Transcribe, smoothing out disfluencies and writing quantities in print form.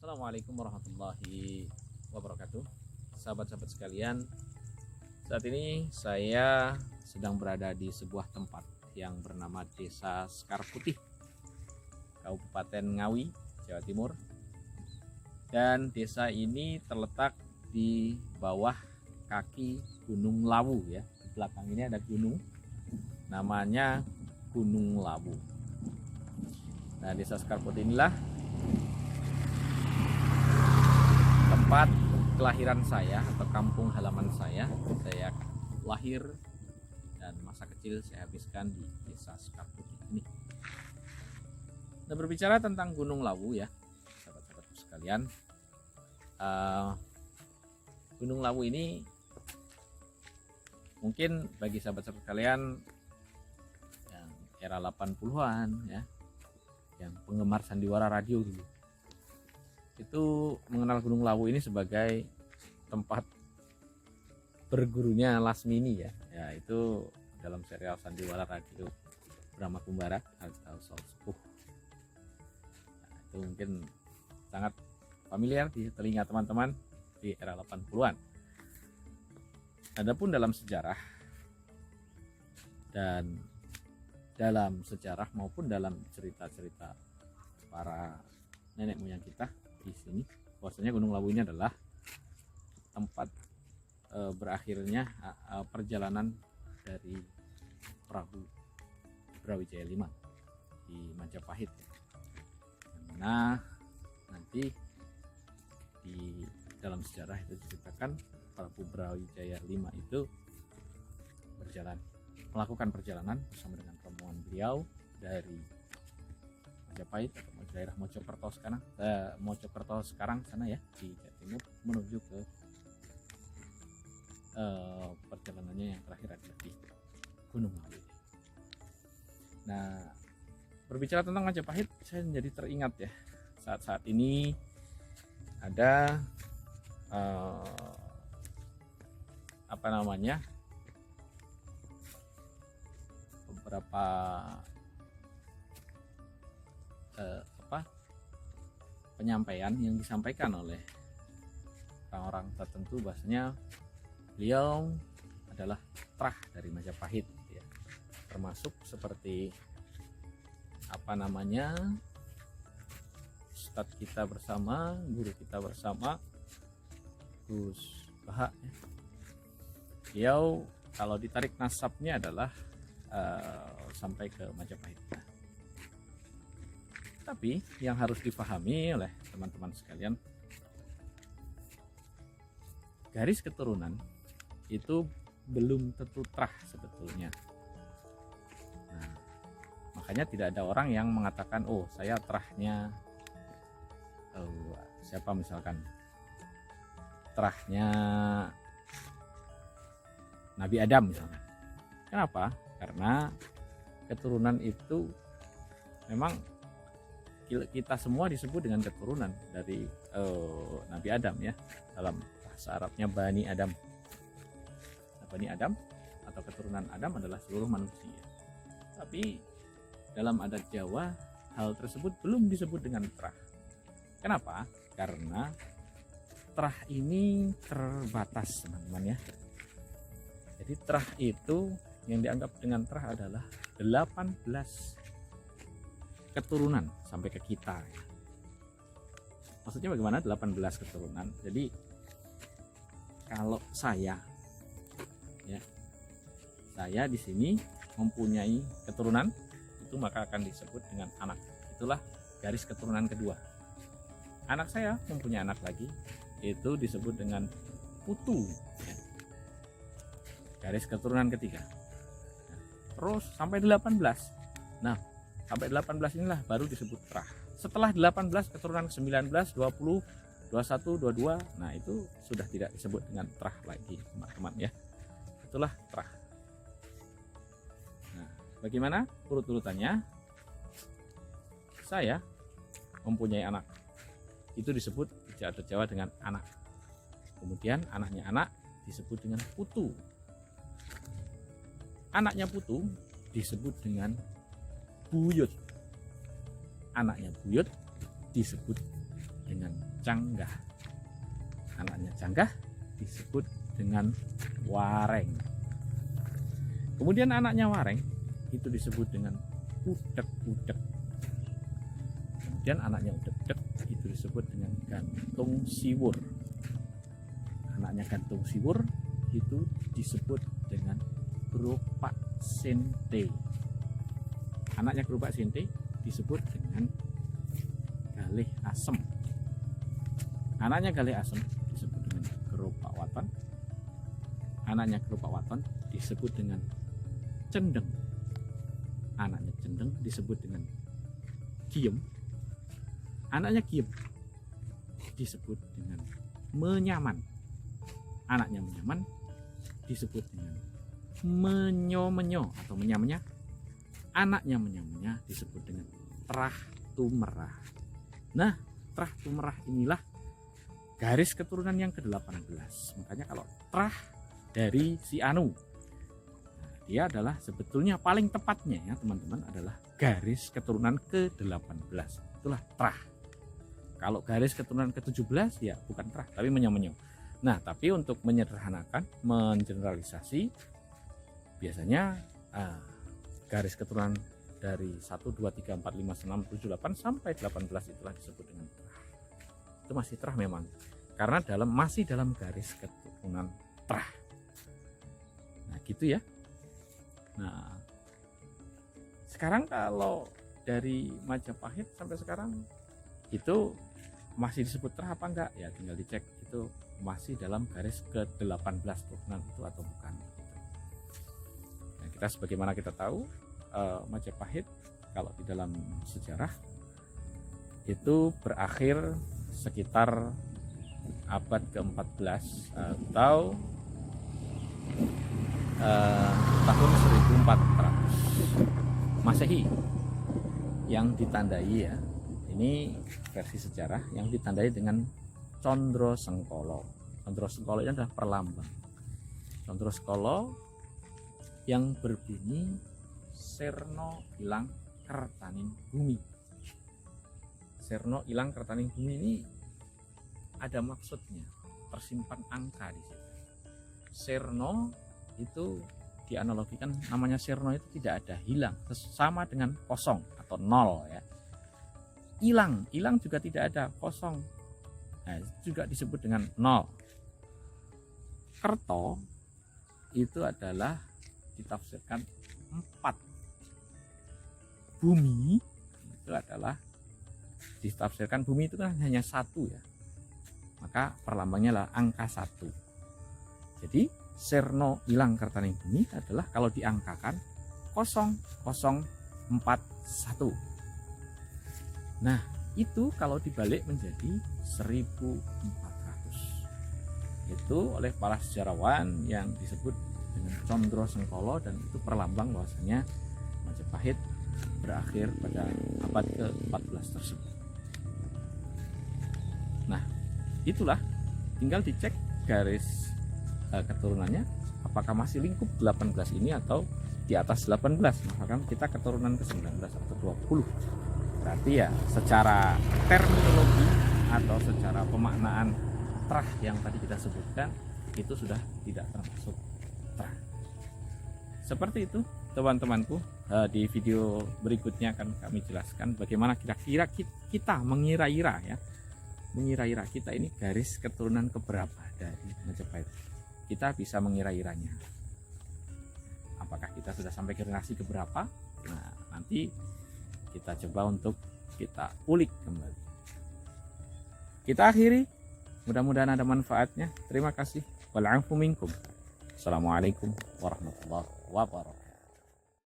Assalamualaikum warahmatullahi wabarakatuh. Sahabat-sahabat sekalian, saat ini saya sedang berada di sebuah tempat yang bernama Desa Sekar Putih, Kabupaten Ngawi, Jawa Timur. Dan desa ini terletak di bawah kaki Gunung Lawu ya. Di belakang ini ada gunung, namanya Gunung Lawu. Nah, Desa Sekar Putih inilah tempat kelahiran saya atau kampung halaman saya. Saya lahir dan masa kecil saya habiskan di Desa Sekar Putih ini. Nah, berbicara tentang Gunung Lawu ya, sahabat-sahabat sekalian, Gunung Lawu ini mungkin bagi sahabat-sahabat sekalian yang era 80-an ya, yang penggemar sandiwara radio dulu, itu mengenal Gunung Lawu ini sebagai tempat bergurunya Lasmini ya. Ya, itu dalam serial sandiwara radio Brahma Kumbara atau Sol Sepuh. Nah, itu mungkin sangat familiar di telinga teman-teman di era 80-an. Adapun dalam sejarah maupun dalam cerita-cerita para nenek moyang kita di sini, bahwasanya Gunung Lawu ini adalah tempat berakhirnya perjalanan dari Prabu Brawijaya V di Majapahit, yang mana nanti di dalam sejarah itu diceritakan Prabu Brawijaya V itu melakukan perjalanan bersama dengan rombongan beliau dari Majapahit atau daerah Mojokerto sekarang sana ya, di Jawa Timur, menuju ke perjalanannya yang terakhir ada di Gunung Lawu. Nah, berbicara tentang Majapahit, saya menjadi teringat ya, saat ini ada beberapa penyampaian yang disampaikan oleh orang-orang tertentu, bahwasanya beliau adalah trah dari Majapahit ya. Termasuk seperti Ustadz kita bersama, guru kita bersama, Gus Bahak ya. Beliau kalau ditarik nasabnya adalah sampai ke Majapahit. Tapi yang harus dipahami oleh teman-teman sekalian, garis keturunan itu belum tentu trah sebetulnya. Nah, makanya tidak ada orang yang mengatakan, oh saya trahnya siapa, misalkan trahnya Nabi Adam misalkan. Kenapa? Karena keturunan itu memang kita semua disebut dengan keturunan dari Nabi Adam ya, dalam bahasa Arabnya Bani Adam. Nah, Bani Adam atau keturunan Adam adalah seluruh manusia. Tapi dalam adat Jawa hal tersebut belum disebut dengan trah. Kenapa? Karena trah ini terbatas teman-teman ya. Jadi trah itu, yang dianggap dengan trah adalah 18 keturunan sampai ke kita ya. Maksudnya bagaimana 18 keturunan? Jadi kalau saya di sini mempunyai keturunan, itu maka akan disebut dengan anak. Itulah garis keturunan kedua. Anak saya mempunyai anak lagi, itu disebut dengan putu ya. Garis keturunan ketiga. Terus sampai 18. Nah, sampai 18 inilah baru disebut trah. Setelah 18 keturunan 19, 20, 21, 22, nah itu sudah tidak disebut dengan trah lagi teman-teman ya. Itulah trah. Nah, bagaimana urut-urutannya? Saya mempunyai anak, itu disebut di adat Jawa dengan anak. Kemudian anaknya anak disebut dengan putu. Anaknya putu disebut dengan buyut. Anaknya buyut disebut dengan Canggah. Anaknya Canggah disebut dengan Wareng. Kemudian anaknya Wareng itu disebut dengan Udek-udek. Kemudian anaknya Udek-udek itu disebut dengan Gantung Siwur. Anaknya Gantung Siwur itu disebut dengan Kerupak Sente. Anaknya Kerupak Sente disebut dengan Galih Asem. Anaknya Galih Asem disebut dengan Kerupak Waton. Anaknya Kerupak Waton disebut dengan Cendeng. Anaknya Cendeng disebut dengan Giem. Anaknya Giem disebut dengan Menyaman. Anaknya Menyaman disebut dengan Menyo-menyo atau Menya-menya. Anaknya Menya-menya disebut dengan Trah Tumerah. Nah, Trah Tumerah inilah garis keturunan yang ke-18. Makanya kalau Trah dari si Anu, dia adalah sebetulnya paling tepatnya ya teman-teman adalah garis keturunan ke-18. Itulah Trah. Kalau garis keturunan ke-17 ya bukan Trah tapi Menyo-menyo. Nah, tapi untuk menyederhanakan, mengeneralisasi, biasanya garis keturunan dari 1, 2, 3, 4, 5, 6, 7, 8 sampai 18 itulah disebut dengan Trah. Itu masih Trah memang, karena masih dalam garis keturunan Trah. Nah gitu ya. Nah sekarang kalau dari Majapahit sampai sekarang itu masih disebut Trah apa enggak ya, tinggal dicek itu masih dalam garis ke-18 turunan itu atau bukan. Nah, kita sebagaimana kita tahu Majapahit kalau di dalam sejarah itu berakhir sekitar abad ke-14 atau tahun 1400 Masehi yang ditandai ya, ini versi sejarah yang ditandai dengan Condro Sengkolo. Condro Sengkolo ini adalah perlambang. Condro Sengkolo yang berbunyi Serno Ilang Kertaning Bumi. Serno Ilang Kertaning Bumi ini ada maksudnya, tersimpan angka di situ. Serno itu dianalogikan, namanya Serno itu tidak ada hilang, sama dengan kosong atau nol ya. Ilang juga tidak ada, kosong. Nah, juga disebut dengan nol. Kerto itu adalah ditafsirkan 4. Bumi itu adalah ditafsirkan, bumi itu kan hanya 1 ya. Maka perlambangnya lah angka 1. Jadi Serno Ilang Kertaning Bumi adalah kalau diangkakan 0041. Nah, itu kalau dibalik menjadi 1400. Itu oleh para sejarawan yang disebut dengan Condro Sengkolo, dan itu perlambang bahwasanya Majapahit berakhir pada abad ke-14 tersebut. Nah, itulah tinggal dicek garis keturunannya apakah masih lingkup 18 ini atau di atas 18. Misalkan kita keturunan ke-19 atau 20. Berarti ya secara terminologi atau secara pemaknaan Trah yang tadi kita sebutkan itu sudah tidak termasuk Trah. Seperti itu teman-temanku. Di video berikutnya akan kami jelaskan bagaimana kira-kira kita mengira-ira ya, mengira-ira kita ini garis keturunan keberapa dari Majapahit. Kita bisa mengira-iranya. Apakah kita sudah sampai generasi keberapa? Nah, nanti kita coba untuk kita ulik kembali. Kita akhiri, mudah-mudahan ada manfaatnya. Terima kasih. Wal 'afu minkum. Assalamualaikum warahmatullahi wabarakatuh.